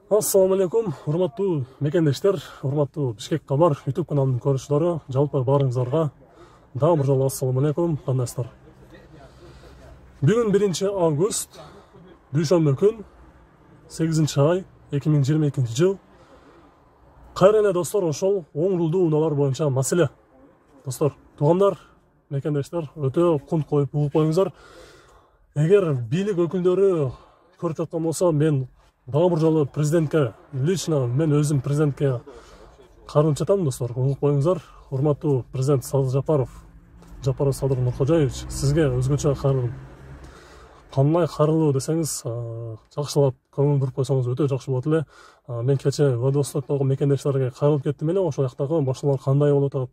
Ассаламу алейкум, урматтуу мекендештер, урматтуу Бишкек Кабар YouTube каналынын көрүүчүлөрү, жалпы баарыңыздарга дагы бир жолу ассаламу алейкум, кандайсыздар? Бүгүн 1 август, дүйшөмбү күн, 8 ай, 2022 жыл. Кайра эле достор, ошол оң рулдуу унаалар боюнча маселе. Достор, туугандар, мекендештер, өтө кунт коюп угуп коюңуздар. Эгер бийлик өкүлдөрү көрүп жаткан болсо, мен дагы бир жолу президентке, лично мен өзүм президентке карынып жатам, достор. Угуп коюңуздар. Урматтуу президент Садыр Жапаров Садыр Нуркожоевич, сизге өзгөчө карылым. Кандай карылуу десеңиз, жакшылап көңүл буруп койсоңуз өтө жакшы болот эле. Мен кече Владивостоктогу мекендештерге кайрылып кеттим эле, ошол жактагы машиналар кандай болуп атат,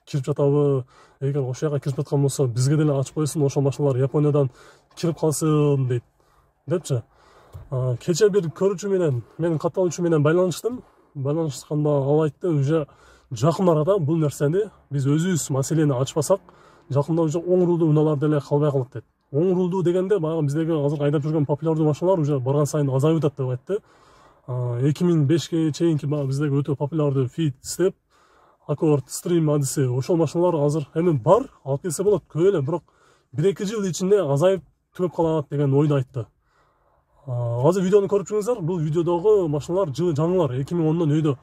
кирип жатабы? Эгер ошол жака кирип жаткан болсо, бизге деле ачып койсун, ошол машиналар Япониядан кирип калсын депчи. Кече бир көрүүчү менен, менин катталуучу менен байланышканда ал айтты, уже жакын арада бул нерсени биз өзүбүз маселени ачпасак, жакында уже оң рулдуу унаалар деле калбай калат дейт. Оң рулдуу дегенде баягы биздеги азыр айдап жүргөн популярдуу машиналар уже барган сайын азайып атат деп айтты. 2005ке чейинки биздеги өтө популярдуу Fit Step, Accord, Stream адиси, ошол машиналар азыр эми бар, алып келсе болот, көп эле, бирок 1-2 жыл ичинде азайып түгөп калат деген ойду айтты. Азыр видеону көрүп жүрүңүздөр. Бул видеодогу машиналар жылы жаңылар, 2010дон өйдө.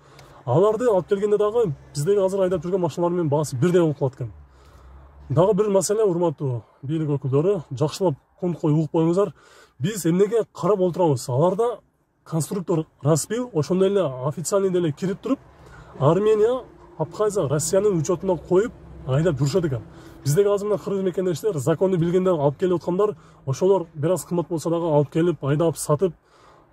Аларды алып келгенде дагы биздеги азыр айдап жүргөн машиналар менен баасы бирдей болуп калат экен. Дагы бир маселе, урматтуу бийлик өкүлдөрү, жакшылап кунт коюп угуп коюңуздар. Биз эмнеге карап отурабыз? Аларда конструктор распил, ошондой эле официальный деле кирип туруп, Армения, Абхазия, Россиянын учетуна коюп айдап жүрүшөт экен. Биздеги азыр мына кыргыз мекендештер, законду билгендер алып келип аткандар, ошолор бир аз кымбат болсо дагы алып келип, айдап, сатып,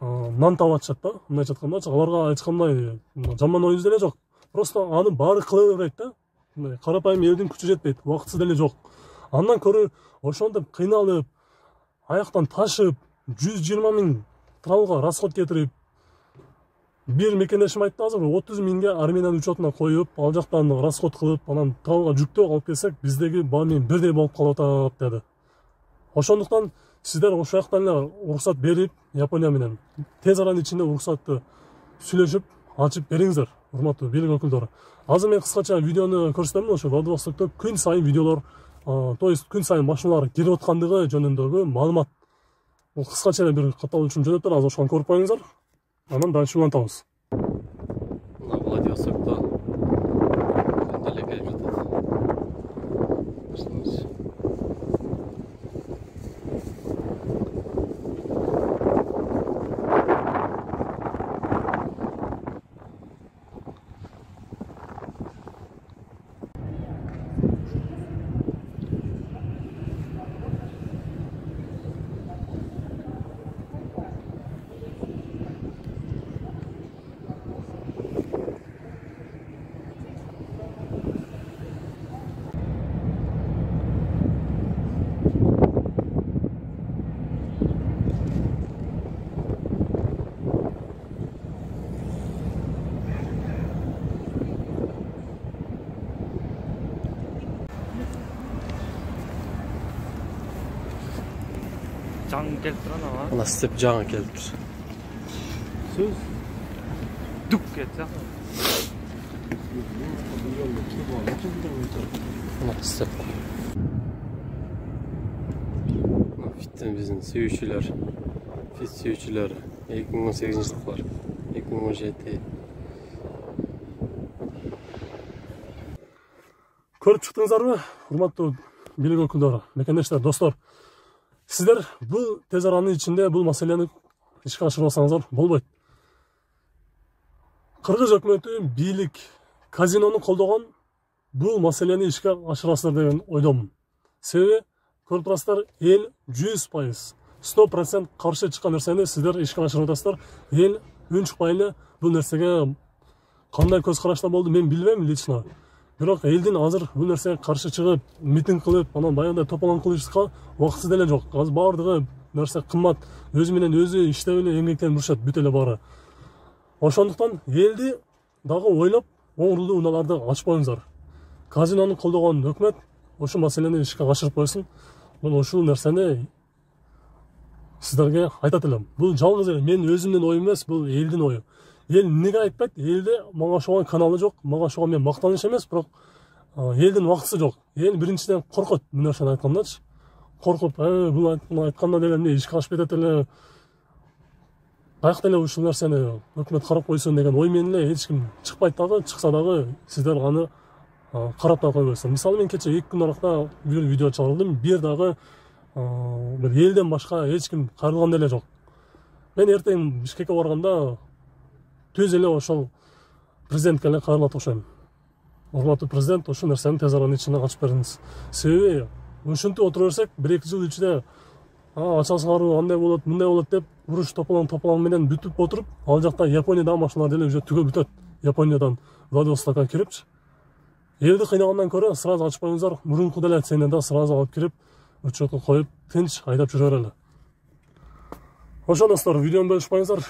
нан таап атышат да. Мындайча айткандачы, аларга эч кандай жаман оюбуз деле жок. Просто аны баары кыла берет да. Мындай карапайым элдин күчү жетпейт, убактысы деле жок. Андан көрө ошондоп кыйналып, аяктан ташып, 120 000 тралга расход кетирип, бир мекендешим айтты, азыр 30 000ге Армениянын учетуна коюп, ал жактан расход кылып, анан тралга жүктөө алып келсек, биздеги баа менен бирдей болуп калып атат деди. Ошондуктан сиздер ошол жактан эле уруксат берип, Япония менен тез аранын ичинде уруксатты сүйлөшүп, ачып бериңиздер, урматтуу бийлик өкүлдөрү. Азыр мен кыскача видеону көрсөтөмүн, ошо Владивостокто күн сайын видеолор, то есть күн сайын машиналар кирип аткандыгы жөнүндөгү маалымат. Бул кыскача эле бир катталуучун жөнөттөр, азыр ошону көрүп коюңуздар. Анан дальше улантабыз. Мына Владивостокто деле келип жатат. Жаңы келип турган ама. Мына степ жаңы келип тур. Сөз дук кетсе. Мына степ. Фиттен биздин сүйүүчүлөр, фит сүйүүчүлөр 2018-жылдыклар, 2017. Көрүп чыктыңыздарбы, урматтуу бийлик өкүлдөрү, мекендештер, достор? Сиздер бул тез аранын ичинде бул маселени ишке ашырбасаңыздар болбойт. Кыргыз өкмөтү, бийлик, казинону колдогон бул маселени ишке ашырасыздар деген ойдомун. Себеби көрүп турасыздар, эл 100%, 100% каршы чыккан нерсени сиздер ишке ашырып атасыздар. Эл үн чыкпай эле бул нерсеге кандай көз карашта болду мен билбейм лично. Бирок элдин азыр бул нерсеге каршы чыгып, митинг кылып, анан баягындай тополон кылышка убактысы деле жок. Азыр баардыгы нерсе кымбат, өзү менен өзү иштеп эле эмгектенип жүрүшөт, бүт эле баары. Ошондуктан элди дагы ойлоп, оң рулдуу унааларды ачып коюңуздар. Казинону колдогон өкмөт ошол маселени ишке ашырып койсун. Мен ушул нерсени сіздерге айтат элем. Бул жалгыз эле менин өзүмдүн оюм эмес, бул элдин ою. Эл эмнеге айтпайт? Элде мага ошого каналы жок, мага ошого мен мактаныш эмес, бирок элдин убактысы жок. Эл биринчиден коркот мына ошону айткандачы. Коркуп, бул айтканда деле эмне ишке ашып кетет эле. Каякта эле ушул нерсени өкмөт карап койсун деген ой менен эле эч ким чыкпайт дагы, чыкса дагы сиздер аны карап да койбойсуңар. Мисалы мен кече 2 күн аракта бир видео чыгардым, бир дагы бир элден башка эч ким кайрылган деле жок. Мен эртең Бишкекке барганда түз эле ошол президентке эле кайрылат окшойм. Урматтуу президент, ушул нерсени тез аранын ичине качып бериңиз. Себеби ушинтип отура берсек, 1-2 жыл ичинде ача сыгаруу андай болот, мындай болот деп уруш тополон менен бүтүп отуруп, ал жакта Японияда машиналар деле уже түгө бүтөт. Япониядан Владивостокко кирип, элди кыйнагандан көрө сразу ачып коюңуздар, мурунку деле цене да сразу алып кирип, учетко коюп, тынч айдап жүрө берели. Ошо достор, видеону бөлүшпөңүздөр.